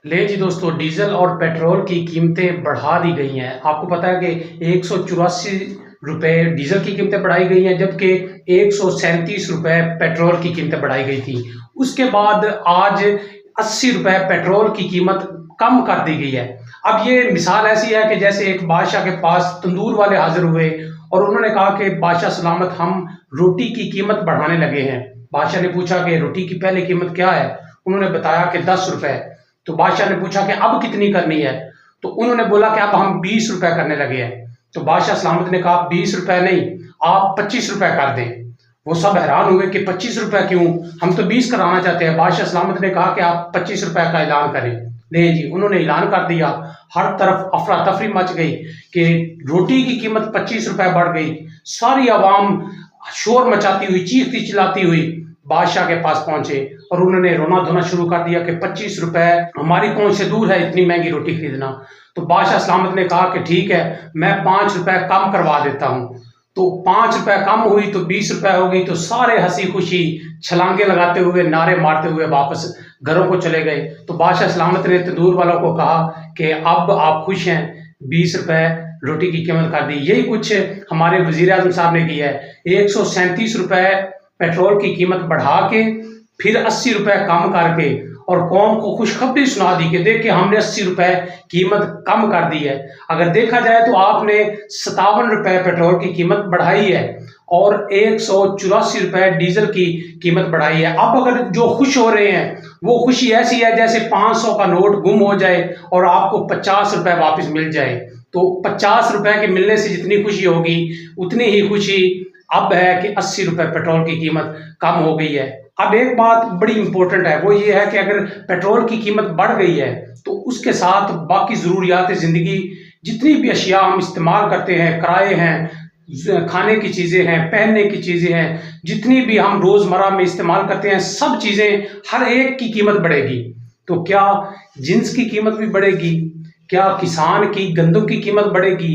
ले जी दोस्तों, डीजल और पेट्रोल की कीमतें बढ़ा दी गई हैं। आपको पता है कि 184 रुपए डीजल की कीमतें बढ़ाई गई हैं, जबकि 137 रुपए पेट्रोल की कीमतें बढ़ाई गई थी। उसके बाद आज 80 रुपए पेट्रोल की कीमत कम कर दी गई है। अब ये मिसाल ऐसी है कि जैसे एक बादशाह के पास तंदूर वाले हाजिर हुए और उन्होंने कहा कि बादशाह सलामत, हम रोटी की कीमत बढ़ाने लगे हैं। बादशाह ने पूछा कि रोटी की पहले कीमत क्या है? उन्होंने बताया कि 10 रुपए। तो बादशाह ने पूछा कि अब कितनी करनी है? तो उन्होंने बोला कि अब हम 20 रुपए करने लगे हैं। तो बादशाह सलामत ने कहा 20 रुपए नहीं, आप 25 रुपए कर दें। वो सब हैरान हुए कि 25 रुपए क्यों, हम तो 20 कराना चाहते हैं। बादशाह सलामत ने कहा कि आप 25 रुपए का ऐलान करें। नहीं जी, उन्होंने ऐलान कर दिया। हर तरफ अफरा तफरी मच गई कि रोटी की कीमत 25 रुपए बढ़ गई। सारी आवाम शोर मचाती हुई, चीखती चिल्लाती हुई बादशाह के पास पहुंचे और उन्होंने रोना धोना शुरू कर दिया कि 25 रुपए हमारी पहुंच से दूर है इतनी महंगी रोटी खरीदना। तो बादशाह सलामत ने कहा कि ठीक है, मैं 5 रुपए कम करवा देता हूं। तो 5 रुपए कम हुई तो 20 रुपए हो गई। तो सारे हंसी खुशी छलांगे लगाते हुए, नारे मारते हुए वापस घरों को चले गए। तो बादशाह सलामत ने तंदूर वालों को कहा कि अब आप खुश हैं, 20 रुपए रोटी की कीमत कर दी। यही कुछ हमारे वजीर आजम साहब ने किया है। 137 रुपए पेट्रोल की कीमत बढ़ा के फिर 80 रुपए कम करके और कौम को खुशखबरी सुना दी कि देखिए हमने 80 रुपए कीमत कम कर दी है। अगर देखा जाए तो आपने 57 रुपए पेट्रोल की कीमत बढ़ाई है और 184 रुपए डीजल की कीमत बढ़ाई है। अब अगर जो खुश हो रहे हैं वो खुशी ऐसी है जैसे 500 का नोट गुम हो जाए और आपको 50 रुपए वापस मिल जाए। तो 50 रुपए के मिलने से जितनी खुशी होगी उतनी ही खुशी अब है कि 80 रुपए पेट्रोल की कीमत कम हो गई है। अब एक बात बड़ी इंपॉर्टेंट है, वो ये है कि अगर पेट्रोल की कीमत बढ़ गई है तो उसके साथ बाकी ज़रूरियात ज़िंदगी, जितनी भी अशिया हम इस्तेमाल करते हैं, किराए हैं, खाने की चीज़ें हैं, पहनने की चीज़ें हैं, जितनी भी हम रोज़मर्रा में इस्तेमाल करते हैं, सब चीज़ें हर एक की कीमत बढ़ेगी। तो क्या जिन्स की कीमत भी बढ़ेगी? क्या किसान की गंदम की कीमत बढ़ेगी?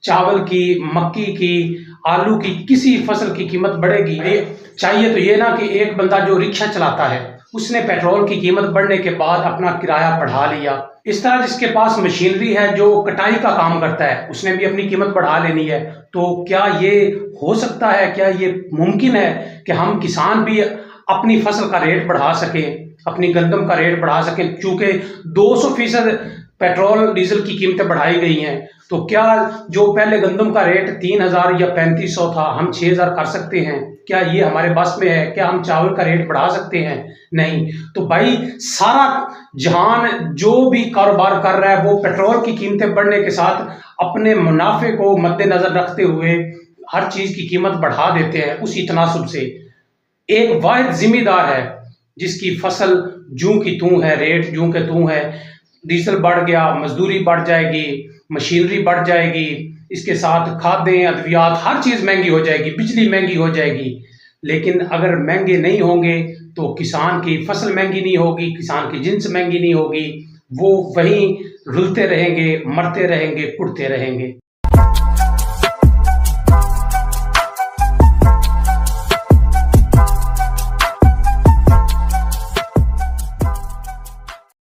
चावल की, मक्की की, आलू की, किसी फसल की कीमत बढ़ेगी? ये चाहिए तो ये ना कि एक बंदा जो रिक्शा चलाता है उसने पेट्रोल की कीमत बढ़ने के बाद अपना किराया बढ़ा लिया। इस तरह जिसके पास मशीनरी है जो कटाई का काम करता है उसने भी अपनी कीमत बढ़ा लेनी है। तो क्या ये हो सकता है, क्या ये मुमकिन है कि हम किसान भी अपनी फसल का रेट बढ़ा सके, अपनी गंदम का रेट बढ़ा सके? चूंकि 200% पेट्रोल डीजल की कीमतें बढ़ाई गई हैं, तो क्या जो पहले गंदम का रेट 3000 या 3500 था हम 6000 कर सकते हैं? क्या ये हमारे बस में है? क्या हम चावल का रेट बढ़ा सकते हैं? नहीं। तो भाई सारा जहान जो भी कारोबार कर रहा है वो पेट्रोल की कीमतें बढ़ने के साथ अपने मुनाफे को मद्देनजर रखते हुए हर चीज की कीमत बढ़ा देते हैं उसी तनासुब से। एक वाहिद जिम्मेदार है जिसकी फसल जूं की तूं है, रेट जूं के तूं है। डीजल बढ़ गया, मजदूरी बढ़ जाएगी, मशीनरी बढ़ जाएगी, इसके साथ खादें, अद्वियात, हर चीज़ महंगी हो जाएगी, बिजली महंगी हो जाएगी। लेकिन अगर महंगे नहीं होंगे तो किसान की फसल महंगी नहीं होगी, किसान की जिन्स महंगी नहीं होगी। वो वहीं रुलते रहेंगे, मरते रहेंगे, कुटते रहेंगे।